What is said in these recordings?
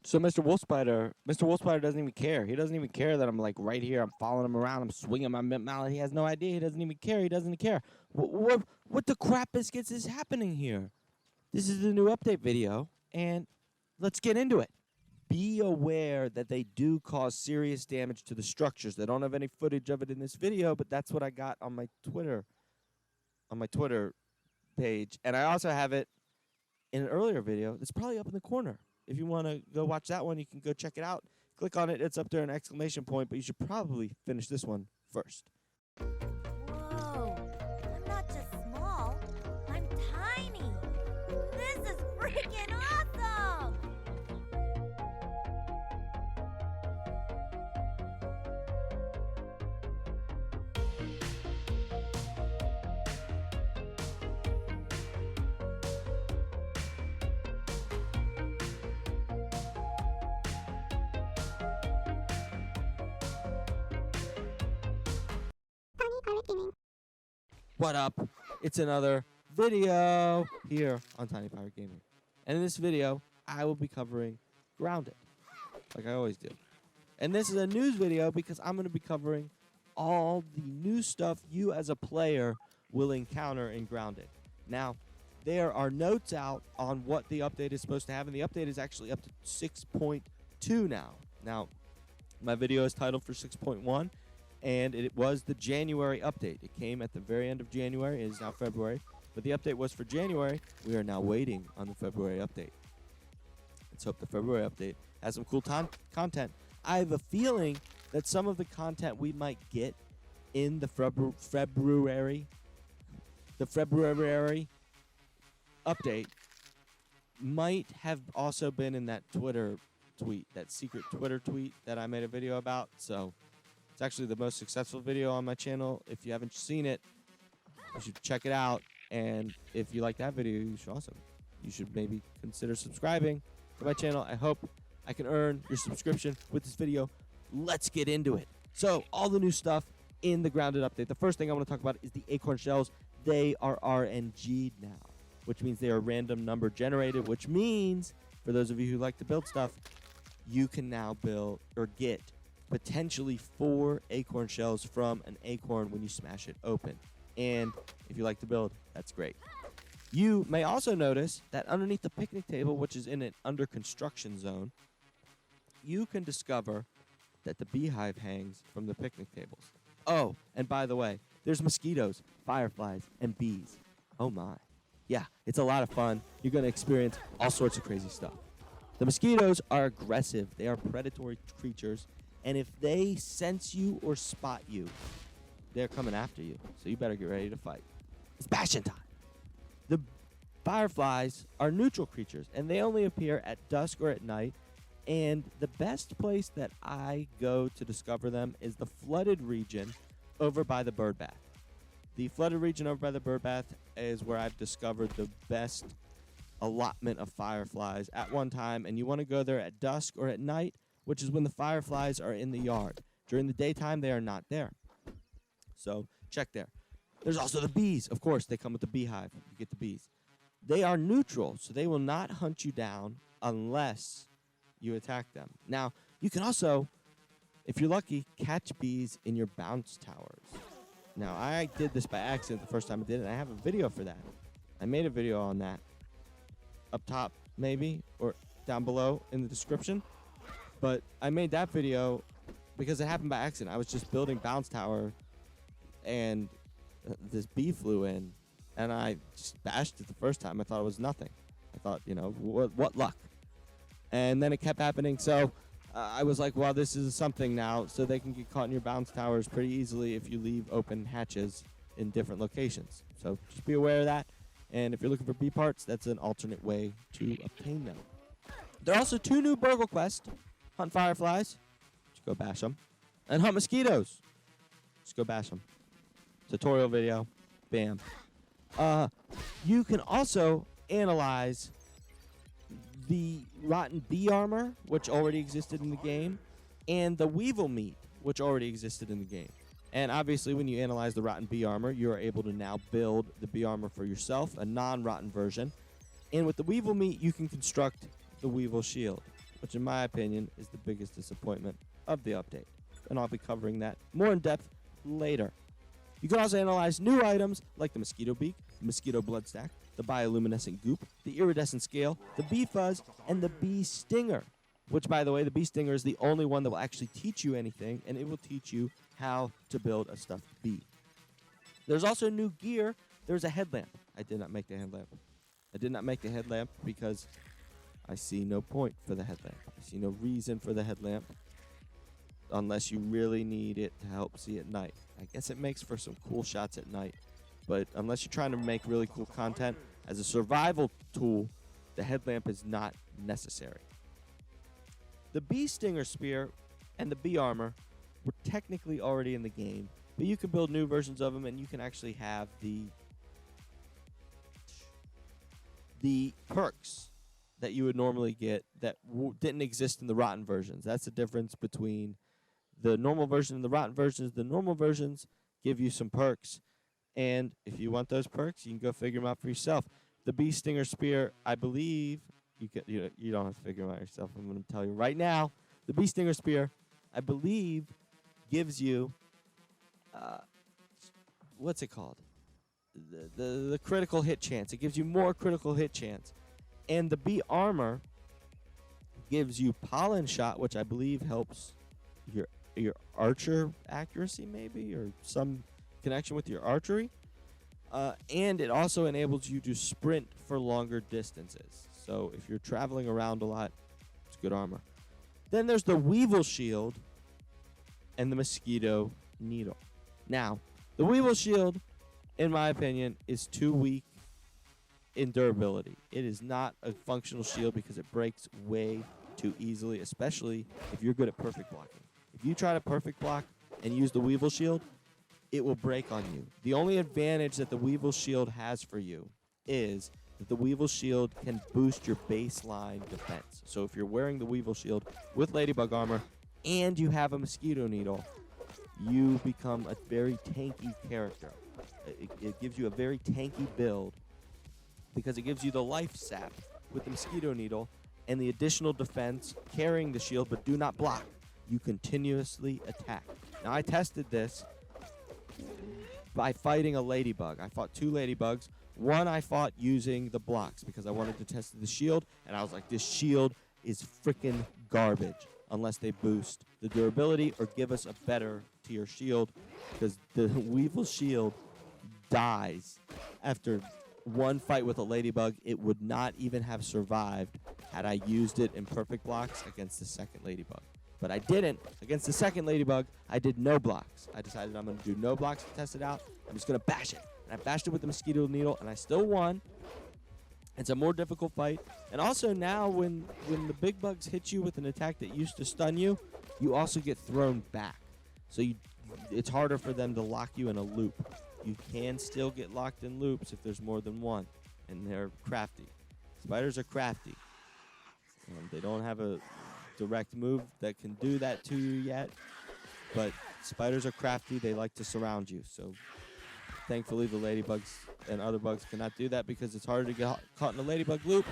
So Mr. Wolf Spider doesn't even care. He doesn't even care that I'm like right here. I'm following him around. I'm swinging my mallet. He has no idea. He doesn't even care. He doesn't care. What the crap biscuits is happening here? This is the new update video, and let's get into it. Be aware that they do cause serious damage to the structures. They don't have any footage of it in this video, but that's what I got on my Twitter page, and I also have it in an earlier video that's probably up in the corner. If you want to go watch that one, you can go check it out. Click on it. It's up there, an exclamation point, but you should probably finish this one first. Whoa, I'm not just small, I'm tiny. This is freaking awesome! What up? It's another video here on Tiny Pirate Gaming. And in this video, I will be covering Grounded, like I always do. And this is a news video because I'm going to be covering all the new stuff you as a player will encounter in Grounded. Now, there are notes out on what the update is supposed to have, and the update is actually up to 6.2 now. Now, my video is titled for 6.1. And it was the January update. It came at the very end of January. It is now February. But the update was for January. We are now waiting on the February update. Let's hope the February update has some cool content. I have a feeling that some of the content we might get in the February update might have also been in that Twitter tweet, that secret Twitter tweet that I made a video about. So it's actually the most successful video on my channel. If you haven't seen it, you should check it out. And if you like that video, you should maybe consider subscribing to my channel. I hope I can earn your subscription with this video. Let's get into it. So, all the new stuff in the Grounded update. The first thing I want to talk about is the acorn shells. They are RNG'd now, which means they are random number generated, which means, for those of you who like to build stuff, you can now build or get potentially 4 acorn shells from an acorn when you smash it open. And if you like to build, that's great. You may also notice that underneath the picnic table, which is in an under construction zone, you can discover that the beehive hangs from the picnic tables. Oh, and by the way, there's mosquitoes, fireflies, and bees. Oh my. Yeah, it's a lot of fun. You're going to experience all sorts of crazy stuff. The mosquitoes are aggressive. They are predatory creatures. And if they sense you or spot you, they're coming after you. So you better get ready to fight. It's bashing time. The fireflies are neutral creatures, and they only appear at dusk or at night. And the best place that I go to discover them is the flooded region over by the bird bath. The flooded region over by the bird bath is where I've discovered the best allotment of fireflies at one time. And you want to go there at dusk or at night, which is when the fireflies are in the yard. During the daytime, they are not there. So check there. There's also the bees. Of course, they come with the beehive. You get the bees. They are neutral, so they will not hunt you down unless you attack them. Now, you can also, if you're lucky, catch bees in your bounce towers. Now, I did this by accident the first time I did it, and I have a video for that. I made a video on that. Up top, maybe, or down below in the description. But I made that video because it happened by accident. I was just building bounce tower, and this bee flew in, and I just bashed it the first time. I thought it was nothing. I thought, you know, what luck? And then it kept happening. So I was like, well, this is something now. So they can get caught in your bounce towers pretty easily if you leave open hatches in different locations. So just be aware of that. And if you're looking for bee parts, that's an alternate way to obtain them. There are also 2 new burgle quests. Hunt fireflies. Just go bash them. And hunt mosquitoes. Just go bash them. Tutorial video. Bam. You can also analyze the rotten bee armor, which already existed in the game, and the Weevil meat, which already existed in the game. And obviously, when you analyze the rotten bee armor, you are able to now build the bee armor for yourself, a non-rotten version. And with the Weevil meat, you can construct the Weevil shield, which in my opinion is the biggest disappointment of the update. And I'll be covering that more in depth later. You can also analyze new items like the mosquito beak, the mosquito blood stack, the bioluminescent goop, the iridescent scale, the bee fuzz, and the bee stinger. Which, by the way, the bee stinger is the only one that will actually teach you anything, and it will teach you how to build a stuffed bee. There's also new gear. There's a headlamp. I did not make the headlamp. I did not make the headlamp because I see no point for the headlamp. I see no reason for the headlamp unless you really need it to help see at night. I guess it makes for some cool shots at night, but unless you're trying to make really cool content as a survival tool, the headlamp is not necessary. The bee stinger spear and the bee armor were technically already in the game, but you can build new versions of them, and you can actually have the perks that you would normally get that didn't exist in the rotten versions. That's the difference between the normal version and the rotten versions. The normal versions give you some perks, and if you want those perks, you can go figure them out for yourself. The bee stinger spear, I believe, you don't have to figure them out yourself. I'm going to tell you right now. The bee stinger spear, I believe, gives you what's it called? The critical hit chance. It gives you more critical hit chance. And the bee armor gives you pollen shot, which I believe helps your archer accuracy, maybe, or some connection with your archery. And it also enables you to sprint for longer distances. So if you're traveling around a lot, it's good armor. Then there's the Weevil shield and the mosquito needle. Now, the Weevil shield, in my opinion, is too weak in durability. It is not a functional shield because it breaks way too easily, especially if you're good at perfect blocking. If you try to perfect block and use the Weevil shield, it will break on you. The only advantage that the Weevil shield has for you is that the Weevil shield can boost your baseline defense. So if you're wearing the Weevil shield with ladybug armor and you have a mosquito needle, you become a very tanky character. It gives you a very tanky build because it gives you the life sap with the mosquito needle and the additional defense carrying the shield, but do not block. You continuously attack. Now, I tested this by fighting a ladybug. I fought 2 ladybugs. One I fought using the blocks because I wanted to test the shield, and I was like, this shield is freaking garbage unless they boost the durability or give us a better tier shield, because the Weevil shield dies after one fight with a ladybug. It would not even have survived had I used it in perfect blocks against the second ladybug. But I didn't. Against the second ladybug, I did no blocks. I decided I'm going to do no blocks to test it out. I'm just going to bash it. And I bashed it with the mosquito needle, and I still won. It's a more difficult fight. And also now when the big bugs hit you with an attack that used to stun you, you also get thrown back. So it's harder for them to lock you in a loop. You can still get locked in loops if there's more than one, and they're crafty. Spiders are crafty. They don't have a direct move that can do that to you yet, but spiders are crafty. They like to surround you. So thankfully the ladybugs and other bugs cannot do that because it's harder to get caught in a ladybug loop.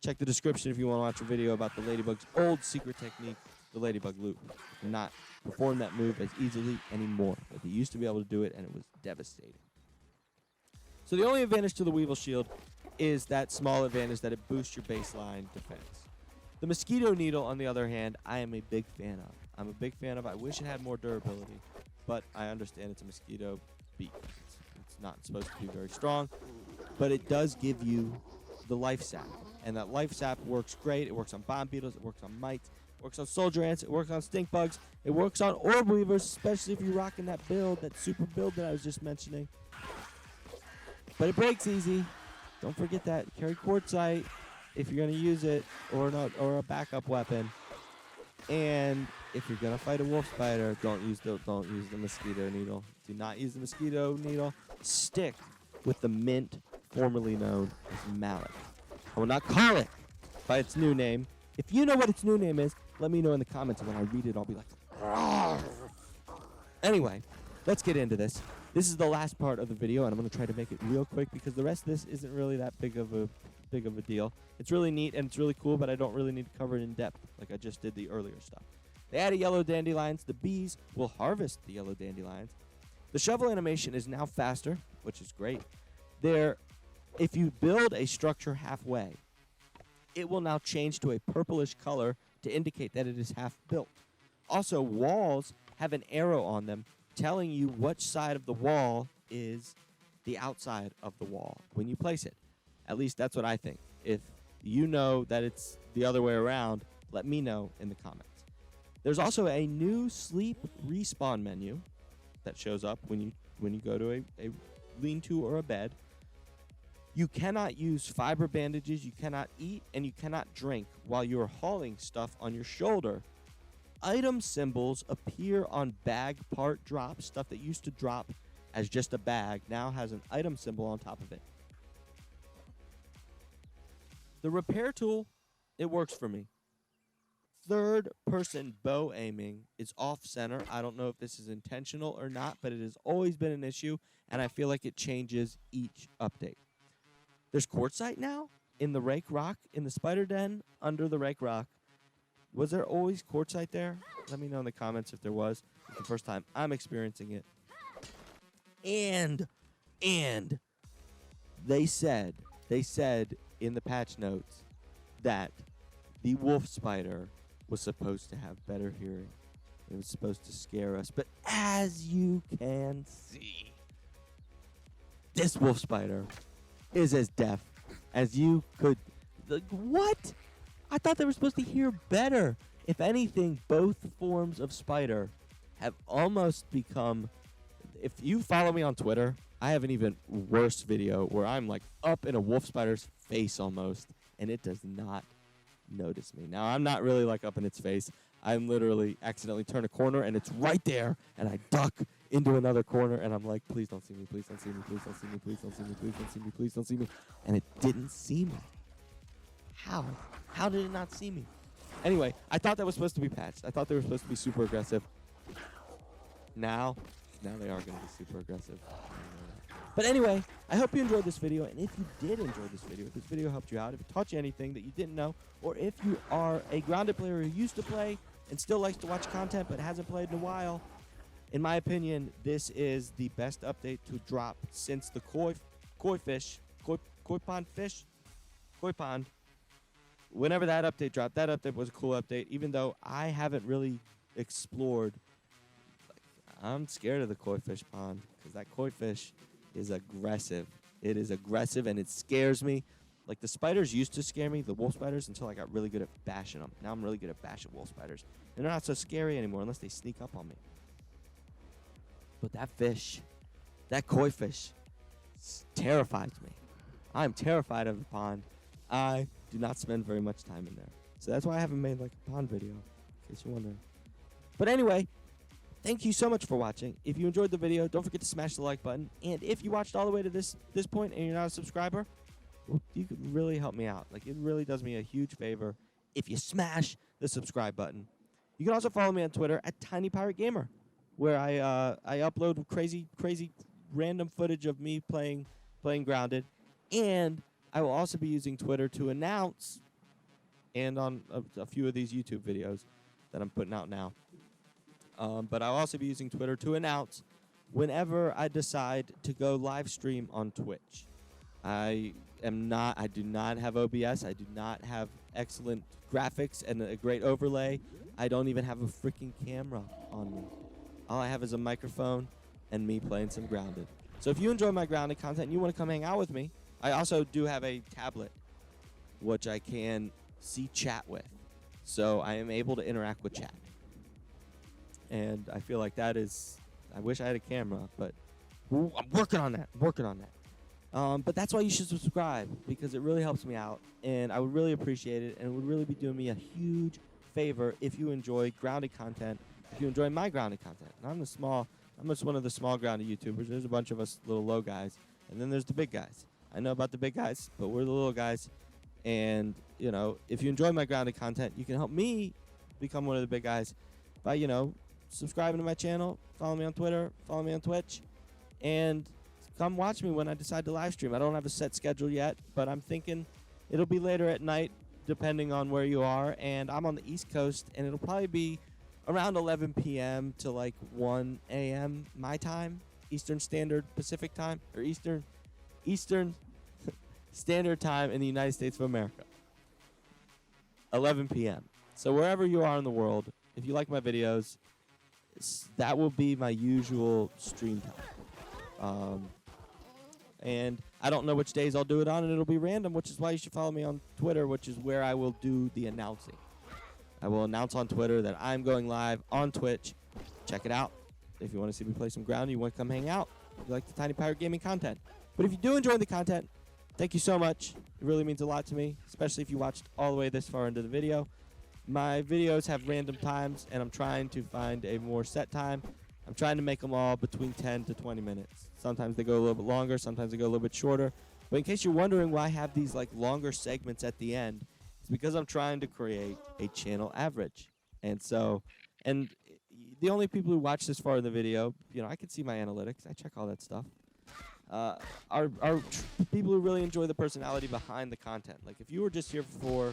Check the description if you want to watch a video about the ladybug's old secret technique, the ladybug loop. You cannot perform that move as easily anymore, but they used to be able to do it, and it was devastating. So the only advantage to the Weevil shield is that small advantage that it boosts your baseline defense. The mosquito needle, on the other hand, I am a big fan of. I wish it had more durability, but I understand it's a mosquito beak. It's not supposed to be very strong, but it does give you the life sap, and that life sap works great. It works on bomb beetles, it works on mites, it works on soldier ants, it works on stink bugs, it works on orb weavers, especially if you're rocking that build, that super build that I was just mentioning. But it breaks easy. Don't forget that. Carry quartzite if you're going to use it, or a backup weapon. And if you're going to fight a wolf spider, don't use the mosquito needle. Do not use the mosquito needle. Stick with the mint, formerly known as mallet. I will not call it by its new name. If you know what its new name is, let me know in the comments, and when I read it, I'll be like, "Argh." Anyway, let's get into this. This is the last part of the video, and I'm going to try to make it real quick because the rest of this isn't really that big of a big of a deal. It's really neat and it's really cool, but I don't really need to cover it in depth like I just did the earlier stuff. They added yellow dandelions. The bees will harvest the yellow dandelions. The shovel animation is now faster, which is great. If you build a structure halfway, it will now change to a purplish color to indicate that it is half built. Also, walls have an arrow on them telling you which side of the wall is the outside of the wall when you place it. At least that's what I think. If you know that it's the other way around, let me know in the comments. There's also a new sleep respawn menu that shows up when you go to a lean-to or a bed. You cannot use fiber bandages, you cannot eat, and you cannot drink while you are hauling stuff on your shoulder. Item symbols appear on bag part drops. Stuff that used to drop as just a bag now has an item symbol on top of it. The repair tool, it works for me. Third-person bow aiming is off-center. I don't know if this is intentional or not, but it has always been an issue, and I feel like it changes each update. There's quartzite now in the rake rock, in the spider den under the rake rock. Was there always quartzite there? Let me know in the comments if there was. It's the first time I'm experiencing it. And they said in the patch notes that the wolf spider was supposed to have better hearing. It was supposed to scare us. But as you can see, this wolf spider is as deaf as you could. Like, what? I thought they were supposed to hear better. If anything, both forms of spider have almost become... If you follow me on Twitter, I have an even worse video where I'm like up in a wolf spider's face almost, and it does not notice me. Now, I'm not really like up in its face. I'm literally accidentally turn a corner, and it's right there, and I duck into another corner, and I'm like, please don't see me, please don't see me, please don't see me, please don't see me, please don't see me, please don't see me. And it didn't see me. How? How did it not see me? Anyway, I thought that was supposed to be patched. I thought they were supposed to be super aggressive. Now they are going to be super aggressive. But anyway, I hope you enjoyed this video, and if you did enjoy this video helped you out, if it taught you anything that you didn't know, or if you are a grounded player who used to play and still likes to watch content but hasn't played in a while, in my opinion, this is the best update to drop since the koi pond. Whenever that update dropped, that update was a cool update, even though I haven't really explored. I'm scared of the koi fish pond because that koi fish is aggressive. It is aggressive and it scares me. Like the spiders used to scare me, the wolf spiders, until I got really good at bashing them. Now I'm really good at bashing wolf spiders. And they're not so scary anymore unless they sneak up on me. But that fish, that koi fish, terrifies me. I'm terrified of the pond. I do not spend very much time in there. So that's why I haven't made like a pond video, in case you're wondering. But anyway, thank you so much for watching. If you enjoyed the video, don't forget to smash the like button. And if you watched all the way to this point and you're not a subscriber, well, you could really help me out. Like, it really does me a huge favor if you smash the subscribe button. You can also follow me on Twitter at TinyPirateGamer, where I upload crazy random footage of me playing Grounded. And I will also be using Twitter to announce, and on a few of these YouTube videos that I'm putting out now. But I'll also be using Twitter to announce whenever I decide to go live stream on Twitch. I do not have OBS. I do not have excellent graphics and a great overlay. I don't even have a freaking camera on me. All I have is a microphone and me playing some Grounded. So if you enjoy my Grounded content and you want to come hang out with me, I also do have a tablet which I can see chat with. So I am able to interact with chat. And I feel like that is... I wish I had a camera, but I'm working on that. But that's why you should subscribe, because it really helps me out, and I would really appreciate it, and it would really be doing me a huge favor if you enjoy Grounded content, if you enjoy my Grounded content. And I'm just one of the small Grounded YouTubers. There's a bunch of us little low guys, and then there's the big guys. I know about the big guys, but we're the little guys. And, you know, if you enjoy my Grounded content, you can help me become one of the big guys by, you know, subscribing to my channel, follow me on Twitter, follow me on Twitch, and come watch me when I decide to live stream. I don't have a set schedule yet, but I'm thinking It'll be later at night, depending on where you are, and I'm on the East Coast, and it'll probably be around 11 p.m. to like 1 a.m. my time, Eastern Standard Pacific Time, or Eastern Standard Time in the United States of America. 11 p.m. So wherever you are in the world, if you like my videos, that will be my usual stream time. And I don't know which days I'll do it on, and it'll be random, which is why you should follow me on Twitter, which is where I will do the announcing. I will announce on Twitter that I'm going live on Twitch. Check it out. If you want to see me play some ground, you want to come hang out. If you like the Tiny Pirate Gaming content. But if you do enjoy the content, thank you so much. It really means a lot to me, especially if you watched all the way this far into the video. My videos have random times, and I'm trying to find a more set time. I'm trying to make them all between 10 to 20 minutes. Sometimes they go a little bit longer, sometimes they go a little bit shorter. But in case you're wondering why I have these like longer segments at the end, it's because I'm trying to create a channel average. And the only people who watch this far in the video, I can see my analytics. I check all that stuff. Are people who really enjoy the personality behind the content. Like if you were just here for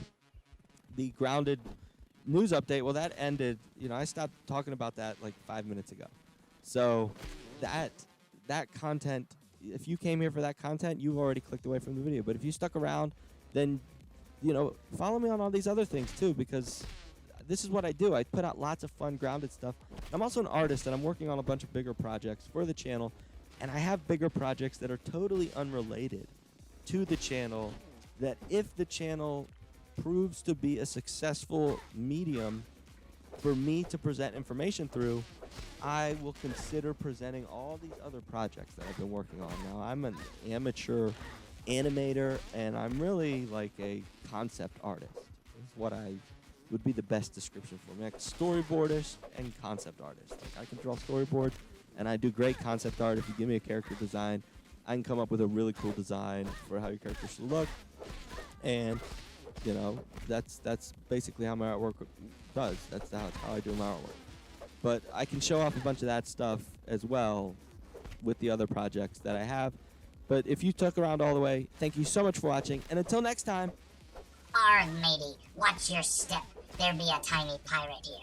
the grounded news update, well, that ended. I stopped talking about that like 5 minutes ago. So that content, if you came here for that content, you've already clicked away from the video. But if you stuck around, then follow me on all these other things too, because this is what I do. I put out lots of fun grounded stuff. I'm also an artist, and I'm working on a bunch of bigger projects for the channel, and I have bigger projects that are totally unrelated to the channel, that if the channel proves to be a successful medium for me to present information through, I will consider presenting all these other projects that I've been working on. Now, I'm an amateur animator, and I'm really like a concept artist. Is what I would be the best description for me. Like storyboardist and concept artist. Like I can draw storyboard, and I do great concept art. If you give me a character design, I can come up with a really cool design for how your character should look. And that's basically how my artwork does. That's how I do my artwork. But I can show off a bunch of that stuff as well with the other projects that I have. But if you stuck around all the way, thank you so much for watching. And until next time. Arg, matey, watch your step. There be a tiny pirate here.